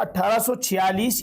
1846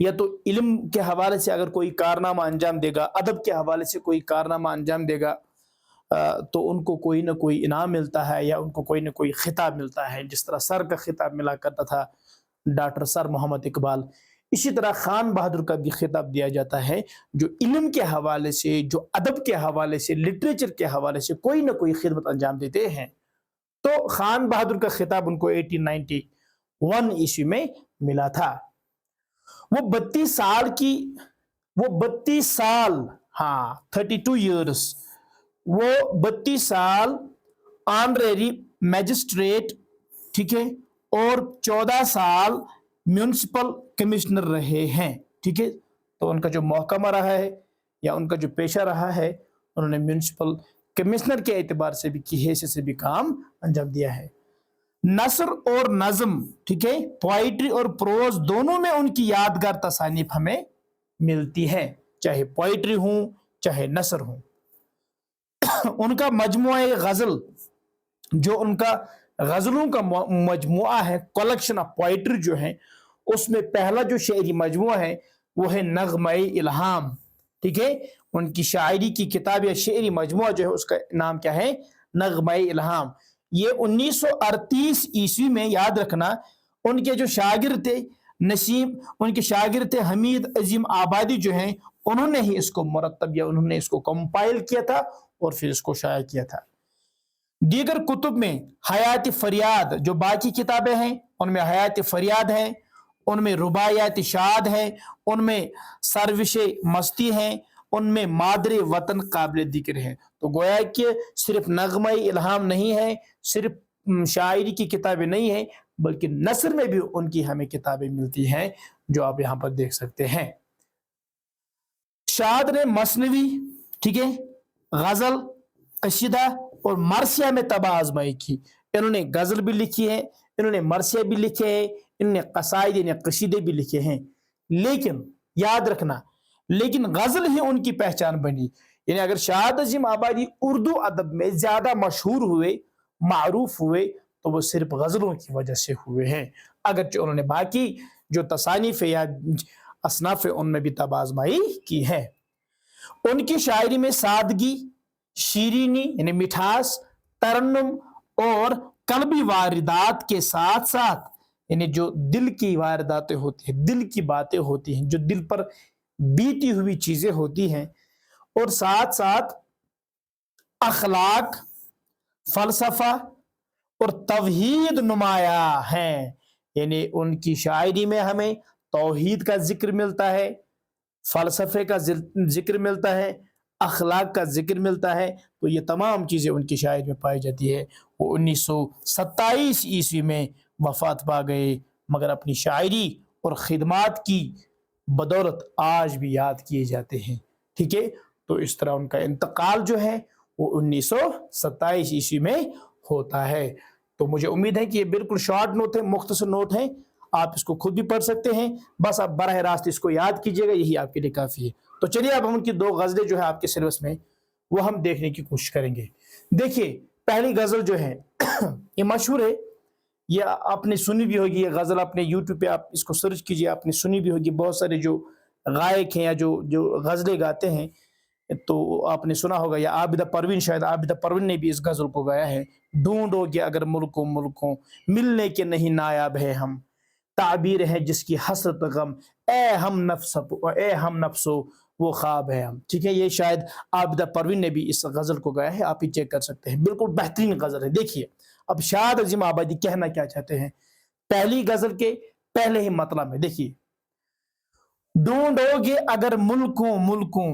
یا تو علم کے حوالے سے اگر کوئی کارنامہ انجام دے گا، ادب کے حوالے سے کوئی کارنامہ انجام دے گا تو ان کو کوئی نہ کوئی انعام ملتا ہے یا ان کو کوئی نہ کوئی خطاب ملتا ہے، جس طرح سر کا خطاب ملا کرتا تھا ڈاکٹر سر محمد اقبال، اسی طرح خان بہادر کا بھی خطاب دیا جاتا ہے جو علم کے حوالے سے، جو ادب کے حوالے سے، لٹریچر کے حوالے سے کوئی نہ کوئی خدمت انجام دیتے ہیں۔ تو خان بہادر کا خطاب ان کو 1891 عیسوی میں ملا تھا۔ وہ 32 سال 32 ایئرس، وہ 32 سال آنریری میجسٹریٹ، ٹھیک ہے، اور 14 سال میونسپل کمشنر رہے ہیں، ٹھیک ہے۔ تو ان کا جو محکمہ رہا ہے یا ان کا جو پیشہ رہا ہے، انہوں نے میونسپل کمشنر کے اعتبار سے بھی کی حیثیت سے بھی کام انجام دیا ہے۔ نثر اور نظم، ٹھیک ہے، پوائٹری اور پروز دونوں میں ان کی یادگار تصانیف ہمیں ملتی ہیں، چاہے پوائٹری ہوں چاہے نثر ہوں۔ ان کا مجموعہ غزل، جو ان کا غزلوں کا مجموعہ ہے، کلیکشن آف پوائٹری جو ہے، اس میں پہلا جو شعری مجموعہ ہے وہ ہے نغمہ الہام، ٹھیک ہے۔ ان کی شاعری کی کتاب یا شعری مجموعہ جو ہے اس کا نام کیا ہے؟ نغمہ الہام۔ یہ 1938 عیسوی میں، یاد رکھنا، ان کے جو شاگرد تھے نسیم، ان کے شاگرد تھے حمید عظیم آبادی جو ہیں، انہوں نے ہی اس کو مرتب یا انہوں نے اس کو کمپائل کیا تھا اور پھر اس کو شائع کیا تھا۔ دیگر کتب میں حیات فریاد، جو باقی کتابیں ہیں ان میں حیات فریاد ہیں، ان میں رباعیات شاد ہیں، ان میں سروش مستی ہیں، ان میں مادر وطن قابل ذکر ہیں۔ تو گویا کہ صرف نغمہ الہام نہیں ہے، صرف شاعری کی کتابیں نہیں ہیں، بلکہ نثر میں بھی ان کی ہمیں کتابیں ملتی ہیں جو آپ یہاں پر دیکھ سکتے ہیں۔ شاد نے مثنوی، ٹھیک ہے، غزل، قصیدہ اور مرثیہ میں طبع آزمائی کی۔ انہوں نے غزل بھی لکھی ہے، انہوں نے مرثیہ بھی لکھے ہیں، انہوں نے قصائد یعنی قصیدے بھی لکھے ہیں، لیکن یاد رکھنا، لیکن غزل ہی ان کی پہچان بنی۔ یعنی اگر شاد عظیم آبادی اردو ادب میں زیادہ مشہور ہوئے، معروف ہوئے، تو وہ صرف غزلوں کی وجہ سے ہوئے ہیں، اگرچہ انہوں نے باقی جو تصانیف یا اصناف ان میں بھی طبع آزمائی کی ہے۔ ان کی شاعری میں سادگی، شیرینی یعنی مٹھاس، ترنم اور قلبی واردات کے ساتھ ساتھ، یعنی جو دل کی وارداتیں ہوتی ہیں، دل کی باتیں ہوتی ہیں، جو دل پر بیتی ہوئی چیزیں ہوتی ہیں، اور ساتھ ساتھ اخلاق، فلسفہ اور توحید نمایاں ہیں۔ یعنی ان کی شاعری میں ہمیں توحید کا ذکر ملتا ہے، فلسفے کا ذکر ملتا ہے، اخلاق کا ذکر ملتا ہے۔ تو یہ تمام چیزیں ان کی شاعری میں پائی جاتی ہے۔ وہ 1927 عیسوی میں وفات پا گئے، مگر اپنی شاعری اور خدمات کی بدولت آج بھی یاد کیے جاتے ہیں، ٹھیک ہے۔ تو اس طرح ان کا انتقال جو ہے وہ 1927 عیسوی میں ہوتا ہے۔ تو مجھے امید ہے کہ یہ بالکل شارٹ نوٹ ہے، مختصر نوٹ ہے، آپ اس کو خود بھی پڑھ سکتے ہیں، بس آپ براہ راست اس کو یاد کیجئے گا، یہی آپ کے لیے کافی ہے۔ تو چلیے اب ہم ان کی 2 غزلیں جو ہے آپ کے سلیبس میں وہ ہم دیکھنے کی کوشش کریں گے۔ دیکھیے پہلی غزل جو ہے یہ مشہور ہے، یہ آپ نے سنی بھی ہوگی، یہ غزل اپنے یوٹیوب پہ آپ اس کو سرچ کیجئے، آپ نے سنی بھی ہوگی۔ بہت سارے جو گائک ہیں یا جو غزلیں گاتے ہیں تو آپ نے سنا ہوگا، یا عابدہ پروین، شاید عابدہ پروین نے بھی اس غزل کو گایا ہے۔ ڈھونڈو گے اگر ملکوں ملکوں، ملنے کے نہیں نایاب ہے ہم، تعبیر ہے جس کی حسرت غم، اے ہم نفسو وہ خواب ہے ہم، ٹھیک ہے۔ یہ شاید عابدہ پروین نے بھی اس غزل کو گایا ہے، آپ ہی چیک کر سکتے ہیں، بالکل بہترین غزل ہے۔ دیکھیے اب شاد عظیم آبادی کہنا کیا چاہتے ہیں پہلی غزل کے پہلے ہی مطلب میں، دیکھیے، ڈھونڈو گے اگر ملکوں ملکوں،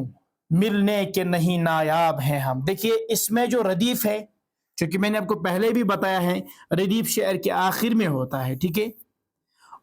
ملنے کے نہیں نایاب ہیں ہم۔ دیکھیے اس میں جو ردیف ہے، چونکہ میں نے آپ کو پہلے بھی بتایا ہے، ردیف شعر کے آخر میں ہوتا ہے، ٹھیک ہے،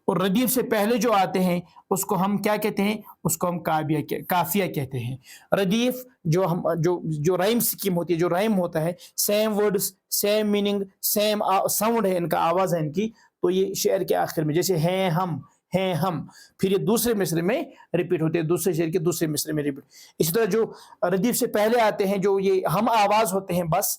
اور ردیف سے پہلے جو آتے ہیں اس کو ہم کیا کہتے ہیں؟ اس کو ہم کافیہ کہتے ہیں۔ ردیف جو رائم سکیم ہوتی ہے، جو رائم ہوتا ہے، same words, same meaning, same sound ہے ان کا، آواز ہے ان کی، تو یہ شعر کے آخر میں جیسے ہیں ہم، پھر یہ دوسرے مصرے میں ریپیٹ ہوتے ہیں، دوسرے شعر کے دوسرے مصرے میں ریپیٹ۔ اسی طرح جو ردیف سے پہلے آتے ہیں، جو یہ ہم آواز ہوتے ہیں، بس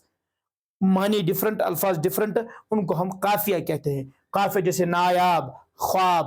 معنی ڈیفرنٹ، الفاظ ڈیفرنٹ، ان کو ہم قافیہ کہتے ہیں۔ قافیہ جیسے نایاب، خواب،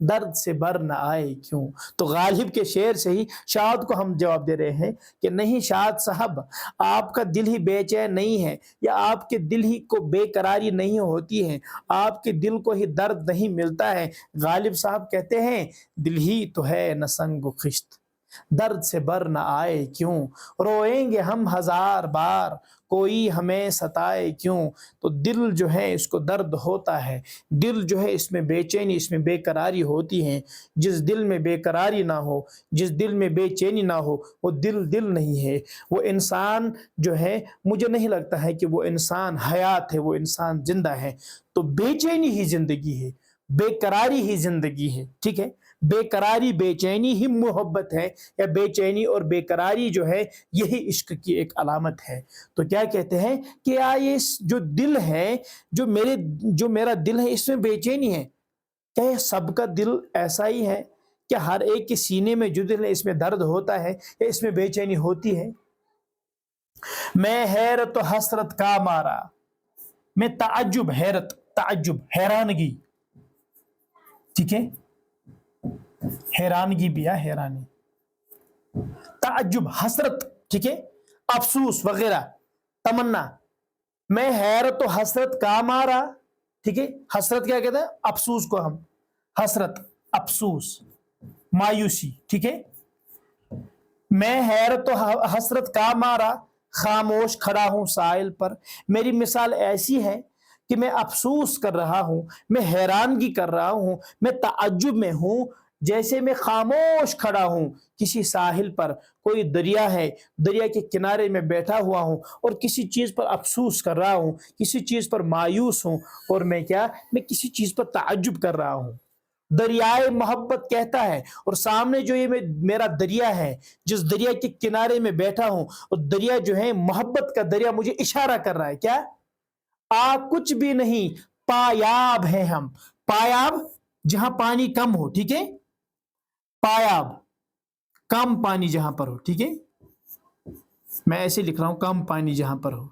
درد سے بر نہ آئے کیوں. تو غالب کے شعر سے ہی شاد کو ہم جواب دے رہے ہیں کہ نہیں شاد صاحب، آپ کا دل ہی بے چین نہیں ہے، یا آپ کے دل ہی کو بے قراری نہیں ہوتی ہے، آپ کے دل کو ہی درد نہیں ملتا ہے. غالب صاحب کہتے ہیں دل ہی تو ہے نہ سنگ و خشت، درد سے بر نہ آئے کیوں، روئیں گے ہم ہزار بار کوئی ہمیں ستائے کیوں. تو دل جو ہے اس کو درد ہوتا ہے، دل جو ہے اس میں بے چینی، اس میں بے قراری ہوتی ہے. جس دل میں بے قراری نہ ہو، جس دل میں بے چینی نہ ہو، وہ دل نہیں ہے. وہ انسان جو ہے، مجھے نہیں لگتا ہے کہ وہ انسان حیات ہے، وہ انسان زندہ ہے. تو بے چینی ہی زندگی ہے، بے قراری ہی زندگی ہے. ٹھیک ہے، بے قراری بے چینی ہی محبت ہے، یا بے چینی اور بے قراری جو ہے یہی عشق کی ایک علامت ہے. تو کیا کہتے ہیں کہ یہ جو دل ہے، جو میرا دل ہے، اس میں بے چینی ہے. کیا یہ سب کا دل ایسا ہی ہے؟ کیا ہر ایک کے سینے میں جو دل ہے اس میں درد ہوتا ہے یا اس میں بے چینی ہوتی ہے؟ میں حیرت و حسرت کا مارا، میں تعجب، حیرت، تعجب، حیرانگی. ٹھیک ہے، حیرانگی بھی ہے، حیرانی، تعجب، حسرت، ٹھیک ہے، افسوس وغیرہ، تمنا. میں حیرت و حسرت کا مارا. ٹھیک ہے، حسرت کیا کہتے ہیں؟ افسوس کو ہم حسرت، افسوس، مایوسی. ٹھیک ہے، میں حیرت و حسرت کا مارا خاموش کھڑا ہوں ساحل پر. میری مثال ایسی ہے کہ میں افسوس کر رہا ہوں، میں حیرانگی کر رہا ہوں، میں تعجب میں ہوں، جیسے میں خاموش کھڑا ہوں کسی ساحل پر. کوئی دریا ہے، دریا کے کنارے میں بیٹھا ہوا ہوں اور کسی چیز پر افسوس کر رہا ہوں، کسی چیز پر مایوس ہوں، اور میں کسی چیز پر تعجب کر رہا ہوں. دریائے محبت کہتا ہے، اور سامنے جو یہ میرا دریا ہے، جس دریا کے کنارے میں بیٹھا ہوں، اور دریا جو ہے محبت کا دریا مجھے اشارہ کر رہا ہے. کیا؟ کچھ بھی نہیں، پایاب ہیں ہم. پایاب جہاں پانی کم ہو. ٹھیک ہے، پایاب کم پانی جہاں پر ہو. ٹھیک ہے، میں ایسے لکھ رہا ہوں، کم پانی جہاں پر ہو.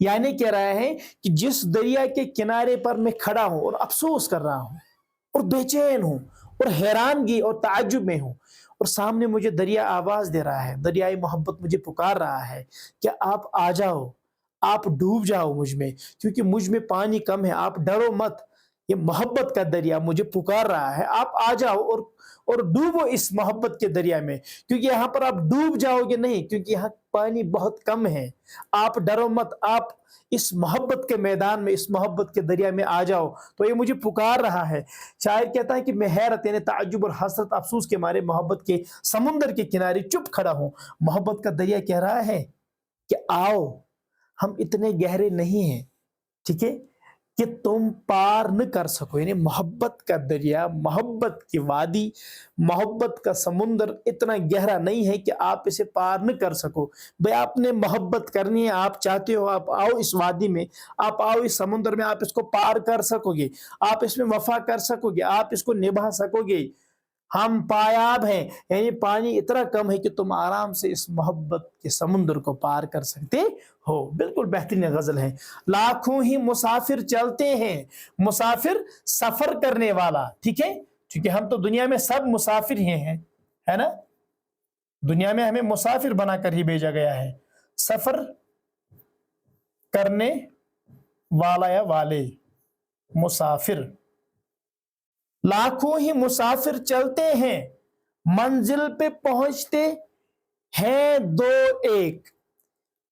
یعنی کہہ رہا ہے کہ جس دریا کے کنارے پر میں کھڑا ہوں اور افسوس کر رہا ہوں اور بے چین ہوں اور حیرانگی اور تعجب میں ہوں، اور سامنے مجھے دریا آواز دے رہا ہے، دریائے محبت مجھے پکار رہا ہے کہ آپ آ جاؤ، آپ ڈوب جاؤ مجھ میں، کیونکہ مجھ میں پانی کم ہے، آپ ڈرو مت، یہ محبت کا دریا مجھے پکار رہا ہے، آپ آ جاؤ اور ڈوبو اس محبت کے دریا میں. کیونکہ یہاں پر آپ ڈوب جاؤ گے نہیں، کیونکہ یہاں پانی بہت کم ہے. آپ ڈرو مت، آپ اس محبت کے میدان میں، اس محبت کے دریا میں آ جاؤ. تو یہ مجھے پکار رہا ہے. شاعر کہتا ہے کہ میں حیرت، یعنی تعجب اور حسرت، افسوس کے مارے محبت کے سمندر کے کنارے چپ کھڑا ہوں. محبت کا دریا کہہ رہا ہے کہ آؤ، ہم اتنے گہرے نہیں ہیں، ٹھیک ہے، کہ تم پار نہ کر سکو. یعنی محبت کا دریا، محبت کی وادی، محبت کا سمندر اتنا گہرا نہیں ہے کہ آپ اسے پار نہ کر سکو. بھئی آپ نے محبت کرنی ہے، آپ چاہتے ہو، آپ آؤ اس وادی میں، آپ آؤ اس سمندر میں، آپ اس کو پار کر سکو گے، آپ اس میں وفا کر سکو گے، آپ اس کو نبھا سکو گے. ہم پایاب ہیں، یعنی پانی اتنا کم ہے کہ تم آرام سے اس محبت کے سمندر کو پار کر سکتے ہو. بالکل بہترین غزل ہے. لاکھوں ہی مسافر چلتے ہیں، مسافر سفر کرنے والا. ٹھیک ہے، کیونکہ ہم تو دنیا میں سب مسافر ہی ہیں، ہے نا؟ دنیا میں ہمیں مسافر بنا کر ہی بھیجا گیا ہے. سفر کرنے والا یا والے، مسافر. لاکھوں ہی مسافر چلتے ہیں، منزل پہ پہنچتے ہیں دو ایک.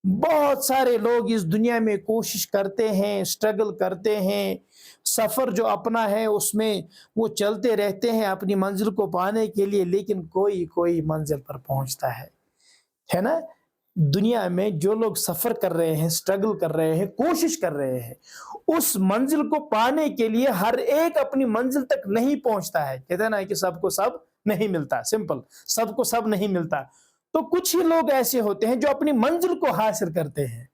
بہت سارے لوگ اس دنیا میں کوشش کرتے ہیں، اسٹرگل کرتے ہیں، سفر جو اپنا ہے اس میں وہ چلتے رہتے ہیں اپنی منزل کو پانے کے لیے، لیکن کوئی منزل پر پہنچتا ہے نا؟ دنیا میں جو لوگ سفر کر رہے ہیں، اسٹرگل کر رہے ہیں، کوشش کر رہے ہیں، اس منزل کو پانے کے لیے ہر ایک اپنی منزل تک نہیں پہنچتا ہے. کہتے ہیں نا کہ سب کو سب نہیں ملتا، سمپل، سب کو سب نہیں ملتا. تو کچھ ہی لوگ ایسے ہوتے ہیں جو اپنی منزل کو حاصل کرتے ہیں.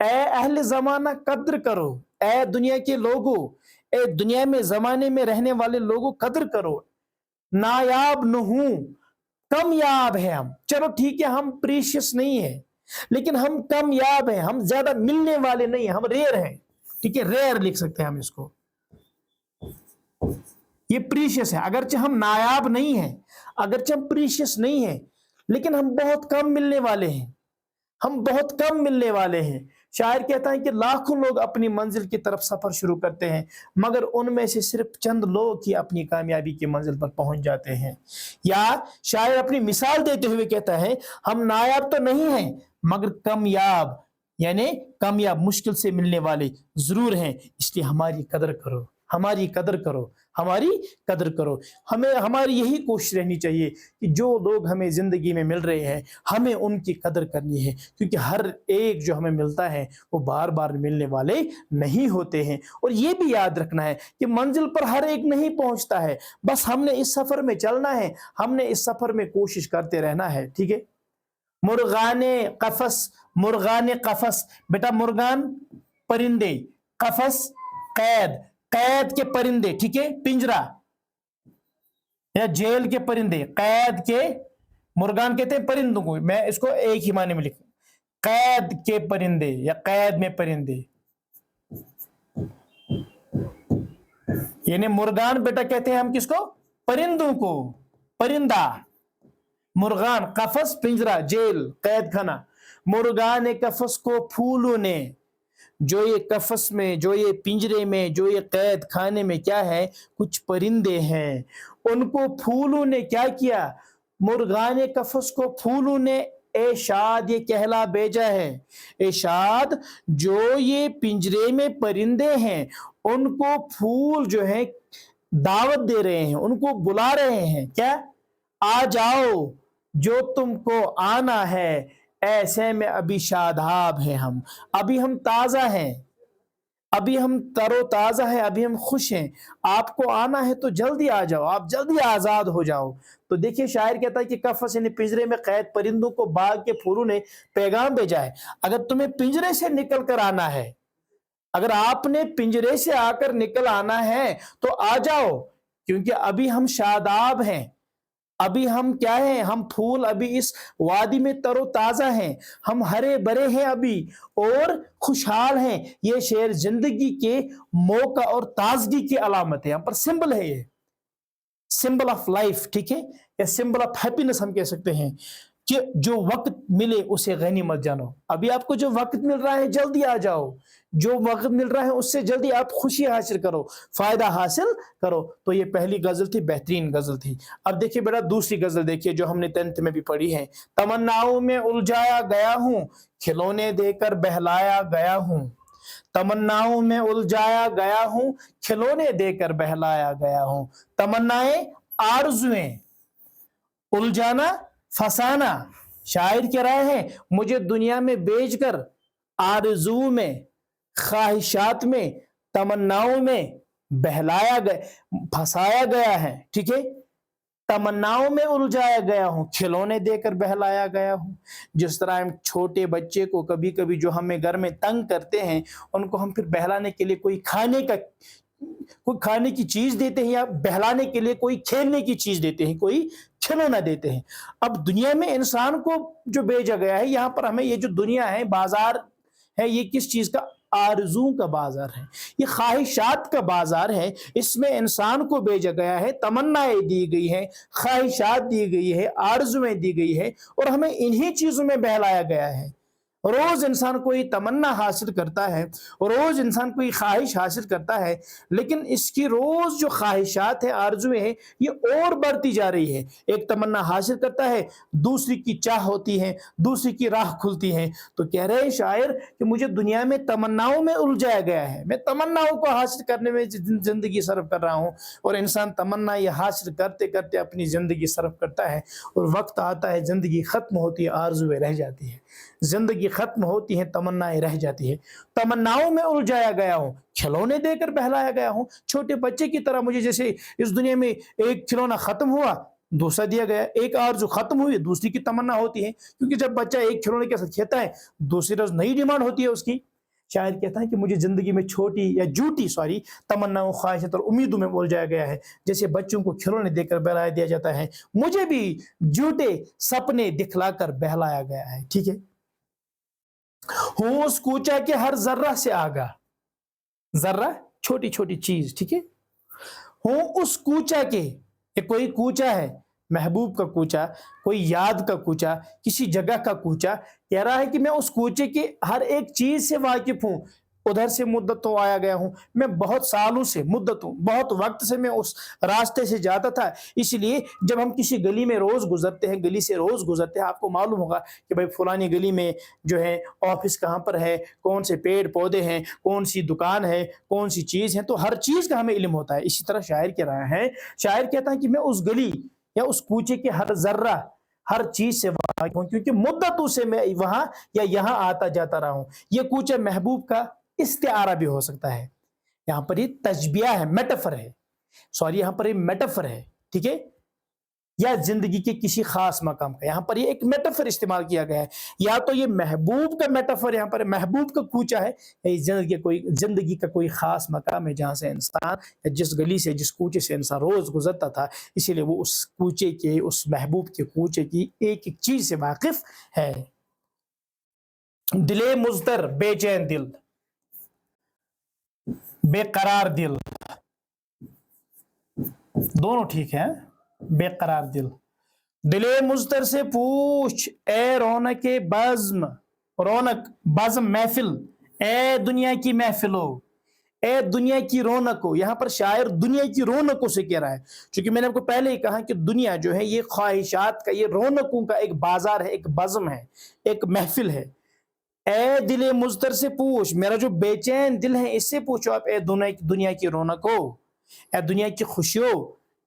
اے اہل زمانہ قدر کرو، اے دنیا کے لوگوں، اے دنیا میں زمانے میں رہنے والے لوگوں قدر کرو. نایاب نہ ہوں، کم یاب ہیں ہم. چلو ٹھیک ہے، ہم پریشیس نہیں ہیں، لیکن ہم کم یاب ہیں، ہم زیادہ ملنے والے نہیں ہیں، ہم ریئر ہیں. ٹھیک ہے، ریئر لکھ سکتے ہیں ہم اس کو. یہ پریشیس ہے. اگرچہ ہم نایاب نہیں ہیں, اگرچہ ہم پریشیس نہیں ہیں, لیکن ہم بہت کم ملنے والے ہیں, ہم بہت کم ملنے والے ہیں. شاعر کہتا ہے کہ لاکھوں لوگ اپنی منزل کی طرف سفر شروع کرتے ہیں, مگر ان میں سے صرف چند لوگ ہی اپنی کامیابی کی منزل پر پہنچ جاتے ہیں. یا شاعر اپنی مثال دیتے ہوئے کہتا ہے ہم نایاب تو نہیں ہیں مگر کامیاب, یعنی کامیاب مشکل سے ملنے والے ضرور ہیں, اس لیے ہماری قدر کرو, ہماری قدر کرو, ہماری قدر کرو. ہماری یہی کوشش رہنی چاہیے کہ جو لوگ ہمیں زندگی میں مل رہے ہیں ہمیں ان کی قدر کرنی ہے, کیونکہ ہر ایک جو ہمیں ملتا ہے وہ بار بار ملنے والے نہیں ہوتے ہیں. اور یہ بھی یاد رکھنا ہے کہ منزل پر ہر ایک نہیں پہنچتا ہے, بس ہم نے اس سفر میں چلنا ہے, ہم نے اس سفر میں کوشش کرتے رہنا ہے. ٹھیک ہے. مرغان قفس, مرغان قفس, بیٹا مرغان پرندے, قفس قید, قید کے پرندے, ٹھیک ہے, پنجرا یا جیل کے پرندے, قید کے, مرغان کہتے ہیں پرندوں کو, میں اس کو ایک ہی معنی میں لکھوں, قید کے پرندے یا قید میں پرندے, یعنی مرغان بیٹا کہتے ہیں ہم کس کو, پرندوں کو, پرندہ, مرغان, قفس پنجرا, جیل قید خانہ. مرغان قفس کو پھولوں نے, جو یہ قفس میں, جو یہ پنجرے میں, جو یہ قید خانے میں کیا ہے, کچھ پرندے ہیں, ان کو پھولوں نے کیا کیا, مرغان قفس کو پھولوں نے اے شاد یہ کہلا بھیجا ہے. اے شاد جو یہ پنجرے میں پرندے ہیں ان کو پھول جو ہے دعوت دے رہے ہیں, ان کو بلا رہے ہیں, کیا, آ جاؤ جو تم کو آنا ہے, ایسے میں ابھی شاداب ہیں ہم, ابھی ہم تازہ ہیں, ابھی ہم تر و تازہ ہیں, ابھی ہم خوش ہیں, آپ کو آنا ہے تو جلدی آ جاؤ, آپ جلدی آزاد ہو جاؤ. تو دیکھیے شاعر کہتا ہے کہ قفس یعنی پنجرے میں قید پرندوں کو باغ کے پھولوں نے پیغام بھیجا ہے. اگر تمہیں پنجرے سے نکل کر آنا ہے, اگر آپ نے پنجرے سے آ کر نکل آنا ہے تو آ جاؤ, کیونکہ ابھی ہم شاداب ہیں, ابھی ہم کیا ہیں, ہم پھول ابھی اس وادی میں تر و تازہ ہیں, ہم ہرے بھرے ہیں ابھی اور خوشحال ہیں. یہ شعر زندگی کے موقع اور تازگی کی علامت ہے, یہاں پر سمبل ہے, یہ سمبل آف لائف, ٹھیک ہے, یا سمبل آف ہیپینس ہم کہہ سکتے ہیں کہ جو وقت ملے اسے غنیمت جانو. ابھی آپ کو جو وقت مل رہا ہے جلدی آ جاؤ, جو وقت مل رہا ہے اس سے جلدی آپ خوشی حاصل کرو, فائدہ حاصل کرو. تو یہ پہلی غزل تھی, بہترین غزل تھی. اب دیکھیے بیٹا دوسری غزل دیکھیے جو ہم نے 10th میں بھی پڑھی ہے. تمناؤں میں الجھایا گیا ہوں, کھلونے دے کر بہلایا گیا ہوں, تمناؤں میں الجھایا گیا ہوں, کھلونے دے کر بہلایا گیا ہوں. تمنائیں, آرزویں, الجھانا, فسانا. شاعر کہہ رہے ہیں مجھے دنیا میں بیچ کر آرزو میں, خواہشات میں, تمناؤں میں بہلایا گیا, پھنسایا گیا ہے. ٹھیک ہے, تمناؤں میں الجھایا گیا ہوں, کھلونے دے کر بہلایا گیا ہوں. جس طرح ہم چھوٹے بچے کو کبھی کبھی جو ہمیں گھر میں تنگ کرتے ہیں ان کو ہم پھر بہلانے کے لیے کوئی کھانے کی چیز دیتے ہیں, یا بہلانے کے لیے کوئی کھیلنے کی چیز دیتے ہیں, کوئی کھلونا دیتے ہیں. اب دنیا میں انسان کو جو بھیجا گیا ہے, یہاں پر ہمیں یہ جو دنیا ہے, بازار ہے, یہ کس چیز کا, آرزو کا بازار ہے, یہ خواہشات کا بازار ہے. اس میں انسان کو بھیجا گیا ہے, تمنائیں دی گئی ہیں, خواہشات دی گئی ہے, آرزویں دی گئی ہے, اور ہمیں انہی چیزوں میں بہلایا گیا ہے. روز انسان کوئی تمنا حاصل کرتا ہے, روز انسان کوئی خواہش حاصل کرتا ہے, لیکن اس کی روز جو خواہشات ہیں, آرزویں ہیں, یہ اور بڑھتی جا رہی ہے. ایک تمنا حاصل کرتا ہے, دوسری کی چاہ ہوتی ہے, دوسری کی راہ کھلتی ہے. تو کہہ رہے ہیں شاعر کہ مجھے دنیا میں تمناؤں میں الجھایا گیا ہے, میں تمناؤں کو حاصل کرنے میں زندگی صرف کر رہا ہوں, اور انسان تمنا یہ حاصل کرتے کرتے اپنی زندگی صرف کرتا ہے, اور وقت آتا ہے زندگی ختم ہوتی ہے, آرزویں رہ جاتی ہے, زندگی ختم ہوتی ہے, تمنائیں رہ جاتی ہے. تمناؤں میں الجھایا گیا ہوں, کھلونے دے کر بہلایا گیا ہوں. چھوٹے بچے کی طرح مجھے جیسے اس دنیا میں ایک کھلونا ختم ہوا دوسرا دیا گیا, ایک آرزو ختم ہوئی دوسری کی تمنا ہوتی ہے, کیونکہ جب بچہ ایک کھلونے کے ساتھ کھیلتا ہے دوسری روز نئی ڈیمانڈ ہوتی ہے اس کی. شاعر کہتا ہے کہ مجھے زندگی میں چھوٹی یا جھوٹی تمناؤں, خواہشات اور امیدوں میں الجھایا گیا ہے. جیسے بچوں کو کھلونے دے کر بہلایا دیا جاتا ہے, مجھے بھی جھوٹے سپنے دکھلا کر بہلایا گیا ہے. ٹھیک ہے, ہوں اس کوچا کے ہر ذرہ سے آگاہ, ذرہ چھوٹی چھوٹی چیز, ٹھیک ہے, ہوں اس کوچہ کے، یہ کوئی کوچہ ہے، محبوب کا کوچہ، کوئی یاد کا کوچہ، کسی جگہ کا کوچہ، کہہ رہا ہے کہ میں اس کوچے کی ہر ایک چیز سے واقف ہوں، ادھر سے مدت تو آیا گیا ہوں، میں بہت سالوں سے، مدتوں بہت وقت سے میں اس راستے سے جاتا تھا، اس لیے جب ہم کسی گلی میں روز گزرتے ہیں، گلی سے روز گزرتے ہیں، آپ کو معلوم ہوگا کہ بھائی فلانی گلی میں جو ہے آفس کہاں پر ہے، کون سے پیڑ پودے ہیں، کون سی دکان ہے، کون سی چیز ہے، تو ہر چیز کا ہمیں علم ہوتا ہے۔ اسی طرح شاعر کہہ رہا ہے، شاعر کہتا ہے کہ میں اس گلی یا اس کوچے کے ہر ذرہ، ہر چیز سے واقف ہوں، کیونکہ مدتوں سے میں وہاں یا یہاں آتا جاتا رہا ہوں۔ یہ کوچہ محبوب کا استعارہ بھی ہو سکتا ہے، یہاں پر یہ تشبیہ ہے، میٹافر ہے، سوری یہاں پر یہ میٹافر ہے، ٹھیک ہے، یا زندگی کے کسی خاص مقام کا، یہاں پر یہ ایک میٹافر استعمال کیا گیا ہے، یا تو یہ محبوب کا میٹافر یہاں پر محبوب کا کوچہ ہے، یا زندگی کا کوئی خاص مقام ہے جہاں سے انسان، یا جس گلی سے، جس کوچے سے انسان روز گزرتا تھا، اسی لیے وہ اس کوچے کے، اس محبوب کے کوچے کی ایک ایک چیز سے واقف ہے۔ دل مضطر، بے چین دل، بے قرار دل، دونوں ٹھیک ہے، بے قرار دل۔ دل مضطر سے پوچھ اے رونق بزم، رونق بزم محفل، اے دنیا کی محفلو، اے دنیا کی رونقو، یہاں پر شاعر دنیا کی رونقوں سے کہہ رہا ہے، چونکہ میں نے آپ کو پہلے ہی کہا کہ دنیا جو ہے یہ خواہشات کا، یہ رونقوں کا ایک بازار ہے، ایک بزم ہے، ایک محفل ہے۔ اے دل مضطر سے پوچھ، میرا جو بے چین دل ہے اس سے پوچھو آپ، اے دنیا کی رونقو، اے دنیا کی خوشیوں،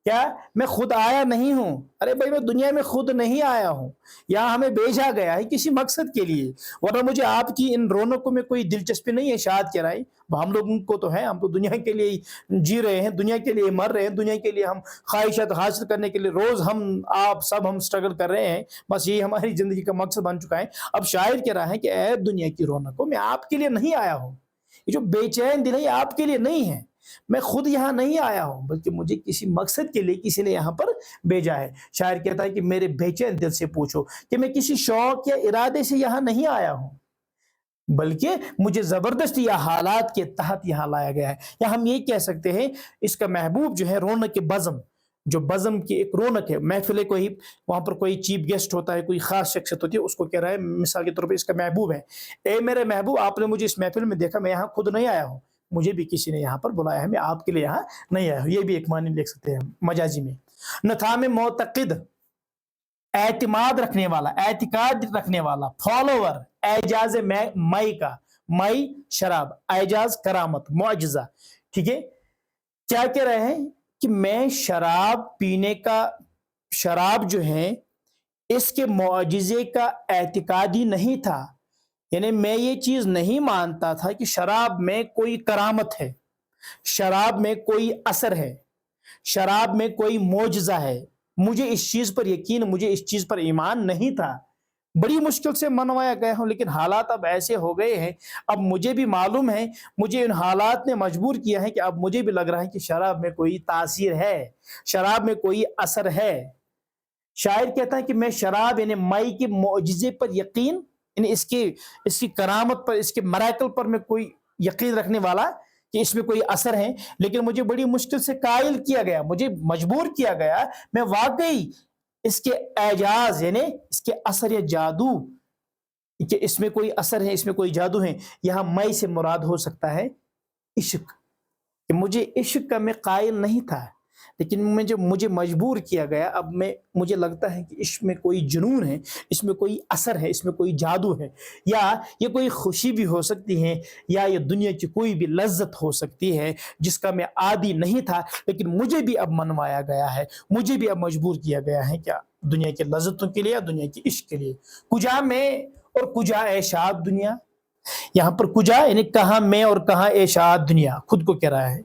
کیا میں خود آیا نہیں ہوں؟ ارے بھائی میں دنیا میں خود نہیں آیا ہوں، یہاں ہمیں بھیجا گیا ہے کسی مقصد کے لیے، ورنہ مجھے آپ کی ان رونقوں میں کوئی دلچسپی نہیں ہے۔ شاید کہہ رہا ہے ہم لوگوں کو تو ہے، ہم تو دنیا کے لیے جی رہے ہیں، دنیا کے لیے مر رہے ہیں، دنیا کے لیے ہم خواہشات حاصل کرنے کے لیے روز ہم آپ سب ہم سٹرگل کر رہے ہیں، بس یہی ہماری زندگی کا مقصد بن چکا ہے۔ اب شاعر کہہ رہا ہے کہ اے دنیا کی رونقوں، میں آپ کے لیے نہیں آیا ہوں، یہ جو بے چین دل ہے یہ آپ کے لیے نہیں ہے، میں خود یہاں نہیں آیا ہوں، بلکہ مجھے کسی مقصد کے لیے کسی نے یہاں پر بھیجا ہے۔ شاعر کہتا ہے کہ میرے بے چین دل سے پوچھو کہ میں کسی شوق یا ارادے سے یہاں نہیں آیا ہوں، بلکہ مجھے زبردستی یا حالات کے تحت یہاں لایا گیا ہے۔ یا ہم یہ کہہ سکتے ہیں اس کا محبوب جو ہے رونق بزم، جو بزم کی ایک رونق ہے، محفل کوئی وہاں پر کوئی چیف گیسٹ ہوتا ہے، کوئی خاص شخصیت ہوتی ہے، اس کو کہہ رہا ہے مثال کے طور پہ اس کا محبوب ہے، اے میرے محبوب آپ نے مجھے اس محفل میں دیکھا، میں یہاں خود نہیں آیا ہوں، مجھے بھی کسی نے یہاں پر بلایا ہے، میں آپ کے لیے یہاں نہیں آیا ہوں۔ یہ بھی ایک معنی لکھ سکتے ہیں مجازی میں۔ نتھا میں معتقد، اعتماد رکھنے والا، اعتقاد رکھنے والا، فالوور، اعجاز مئی کا، مئی شراب، اعجاز کرامت، معجزہ، ٹھیک ہے، کیا کہہ رہے ہیں کہ میں شراب پینے کا، شراب جو ہے اس کے معجزے کا اعتقادی نہیں تھا، یعنی میں یہ چیز نہیں مانتا تھا کہ شراب میں کوئی کرامت ہے، شراب میں کوئی اثر ہے، شراب میں کوئی معجزہ ہے، مجھے اس چیز پر یقین، مجھے اس چیز پر ایمان نہیں تھا، بڑی مشکل سے منوایا گیا ہوں، لیکن حالات اب ایسے ہو گئے ہیں، اب مجھے بھی معلوم ہے، مجھے ان حالات نے مجبور کیا ہے کہ اب مجھے بھی لگ رہا ہے کہ شراب میں کوئی تاثیر ہے، شراب میں کوئی اثر ہے۔ شاعر کہتا ہے کہ میں شراب یعنی مائی کے معجزے پر یقین، یعنی اس کی کرامت پر، اس کے مراکل پر میں کوئی یقین رکھنے والا کہ اس میں کوئی اثر ہے، لیکن مجھے بڑی مشکل سے قائل کیا گیا، مجھے مجبور کیا گیا، میں واقعی اس کے اعجاز یعنی اس کے اثر یا جادو، کہ اس میں کوئی اثر ہے، اس میں کوئی جادو ہے، یہاں مئی سے مراد ہو سکتا ہے عشق، کہ مجھے عشق کا میں قائل نہیں تھا، لیکن مجھے مجبور کیا گیا، اب مجھے لگتا ہے کہ عشق میں کوئی جنون ہے، اس میں کوئی اثر ہے، اس میں کوئی جادو ہے، یا یہ کوئی خوشی بھی ہو سکتی ہے، یا یہ دنیا کی کوئی بھی لذت ہو سکتی ہے جس کا میں عادی نہیں تھا، لیکن مجھے بھی اب منوایا گیا ہے، مجھے بھی اب مجبور کیا گیا ہے کیا دنیا کی لذتوں کے لیے، دنیا کی عشق کے لیے۔ کجا میں اور کجا اے شاد دنیا، یہاں پر کجا یعنی کہاں میں اور کہاں اے شاد دنیا، خود کو کہہ رہا ہے،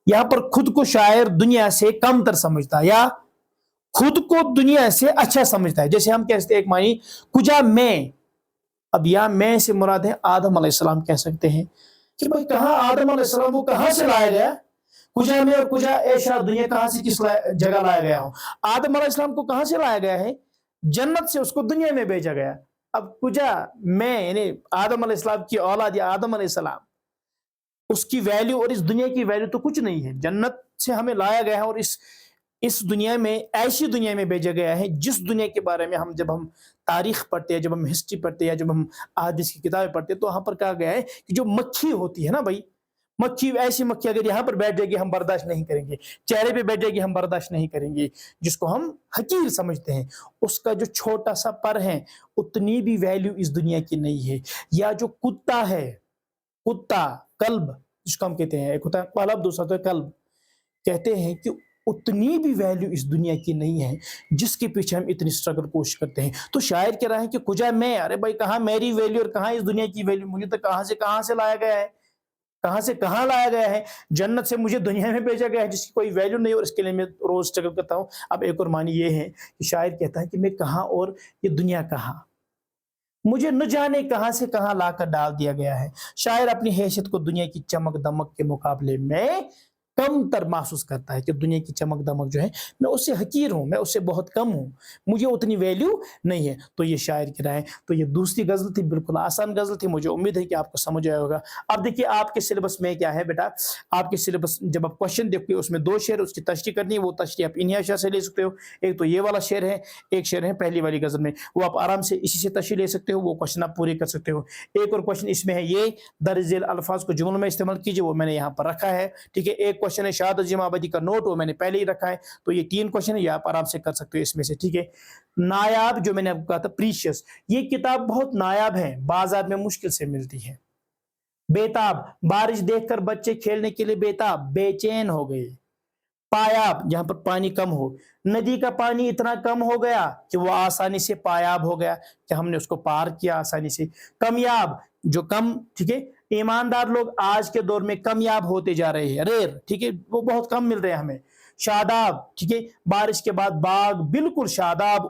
یہاں پر خود کو شاعر دنیا سے کم تر سمجھتا ہے، یا خود کو دنیا سے اچھا سمجھتا ہے، جیسے ہم کہتے ہیں ایک معنی کجا میں، اب یہاں میں سے مراد ہے آدم علیہ السلام، کہہ سکتے ہیں کہ بھائی کہاں آدم علیہ السلام کو کہاں سے لایا گیا، کجا میں اور کجا اے شاد دنیا کہاں سے کس جگہ لایا گیا ہو، آدم علیہ السلام کو کہاں سے لایا گیا ہے، جنت سے اس کو دنیا میں بھیجا گیا، اب کجا میں یعنی آدم علیہ السلام کی اولاد یا آدم علیہ السلام، اس کی ویلیو اور اس دنیا کی ویلیو تو کچھ نہیں ہے. جنت سے ہمیں لایا گیا ہے اور اس دنیا میں ایسی دنیا میں بھیجا گیا ہے جس دنیا کے بارے میں جب ہم تاریخ پڑھتے ہیں, جب ہم ہسٹری پڑھتے ہیں, یا جب ہم احادیث کی کتابیں پڑھتے ہیں, تو وہاں پر کہا گیا ہے کہ جو مکھی ہوتی ہے نا بھائی, مکھی, ایسی مکھی اگر یہاں پر بیٹھ جائے گی ہم برداشت نہیں کریں گے, چہرے پہ بیٹھ جائے گی ہم برداشت نہیں کریں گے, جس کو ہم حقیر سمجھتے ہیں, اس کا جو چھوٹا سا پر ہے اتنی بھی ویلیو اس دنیا کی نہیں ہے. یا جو کتا ہے, کتا, کلب جس کو ہم کہتے ہیں, ایک ہوتا ہے قلب, دوسرا ہوتا ہے کلب, کہتے ہیں کہ اتنی بھی ویلیو اس دنیا کی نہیں ہے جس کے پیچھے ہم اتنی اسٹرگل کوشش کرتے ہیں. تو شاعر کہہ رہا ہے کہ کجا میں, ارے بھائی کہاں میری ویلیو اور کہاں اس دنیا کی ویلیو, مجھے تو کہاں سے لایا گیا ہے, کہاں سے کہاں لایا گیا ہے. جنت سے مجھے دنیا میں بھیجا گیا ہے جس کی کوئی ویلیو نہیں, اور اس کے لیے میں روز اسٹرگل کرتا ہوں. اب ایک اور معنی یہ ہے کہ شاعر کہتا ہے کہ میں کہاں اور یہ دنیا کہاں, مجھے نہ جانے کہاں سے کہاں لا کر ڈال دیا گیا ہے. شاعر اپنی حیثیت کو دنیا کی چمک دمک کے مقابلے میں کم تر محسوس کرتا ہے کہ دنیا کی چمک دمک جو ہے میں اس سے حقیر ہوں, میں اس سے بہت کم ہوں, مجھے اتنی ویلیو نہیں ہے. تو یہ شاعر کی رائے. تو یہ دوسری غزل تھی, بالکل آسان غزل تھی, مجھے امید ہے کہ آپ کو سمجھ آیا ہوگا. اب دیکھیے آپ کے سلیبس میں کیا ہے بیٹا, آپ کے سلیبس جب آپ کوشچن دیکھتے ہو اس میں 2 شعر, اس کی تشریح کرنی ہے, وہ تشریح آپ انہی اشیاء سے لے سکتے ہو. ایک تو یہ والا شعر ہے, ایک شعر ہے پہلی والی غزل میں, وہ آپ آرام سے اسی سے تشریح لے سکتے ہو, وہ کوشچن آپ پورے کر سکتے ہو. ایک اور کوشچن اس میں ہے یہ, درج ذیل الفاظ کو جملوں میں استعمال کیجیے, وہ میں نے یہاں پر رکھا ہے, ٹھیک ہے. ایک کوشچن ہے شہادت عظیم آبادی کا نوٹ, وہ میں نے پہلے ہی رکھا ہے. تو یہ 3 کوشچن ہے, یہ آپ آرام سے کر سکتے ہو اس میں سے, ٹھیک ہے. نایاب, جو میں نے آپ کو کہا تھا پریشیس, یہ کتاب بہت نایاب ہے, بازار میں مشکل سے ملتی ہے. بیتاب, بارش دیکھ کر بچے کھیلنے کے لیے بیتاب, بے چین ہو گئے. پایاب, جہاں پر پانی کم ہو, ندی کا پانی اتنا کم ہو گیا کہ وہ آسانی سے پایاب ہو گیا, کہ ہم نے اس کو پار کیا آسانی سے. کمیاب, جو کم, ٹھیک ہے. ایماندار لوگ آج کے دور میں کمیاب ہوتے جا رہے ہیں, ریئر, ٹھیک ہے, وہ بہت کم مل رہے ہیں ہمیں. شاداب, ٹھیک ہے, بارش کے بعد باغ بالکل شاداب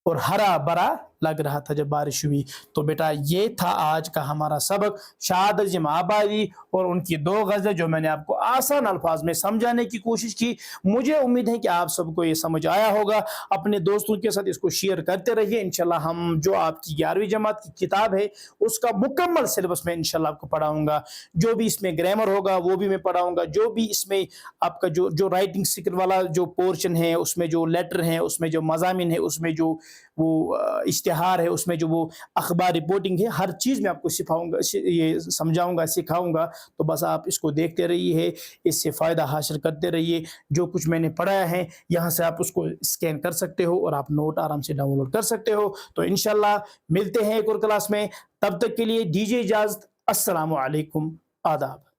اور ہرا بھرا لگ رہا تھا جب بارش ہوئی. تو بیٹا یہ تھا آج کا ہمارا سبق, شہادت عظیم آبادی اور ان کی 2 غزلیں جو میں نے آپ کو آسان الفاظ میں سمجھانے کی کوشش کی. مجھے امید ہے کہ آپ سب کو یہ سمجھ آیا ہوگا. اپنے دوستوں کے ساتھ اس کو شیئر کرتے رہیے. انشاءاللہ ہم جو آپ کی 11ویں جماعت کی کتاب ہے اس کا مکمل سلیبس میں انشاءاللہ آپ کو پڑھاؤں گا. جو بھی اس میں گرامر ہوگا وہ بھی میں پڑھاؤں گا. جو بھی اس میں آپ کا جو رائٹنگ سکل والا جو پورشن ہے, اس میں جو لیٹر ہیں, اس میں جو مضامین ہے, اس میں جو وہ اشتہار ہے, اس میں جو وہ اخبار رپورٹنگ ہے, ہر چیز میں آپ کو سکھاؤں گا, یہ سمجھاؤں گا, سکھاؤں گا. تو بس آپ اس کو دیکھتے رہیے, اس سے فائدہ حاصل کرتے رہیے. جو کچھ میں نے پڑھایا ہے یہاں سے آپ اس کو اسکین کر سکتے ہو اور آپ نوٹ آرام سے ڈاؤن لوڈ کر سکتے ہو. تو انشاءاللہ ملتے ہیں ایک اور کلاس میں, تب تک کے لیے دیجیے اجازت. السلام علیکم, آداب.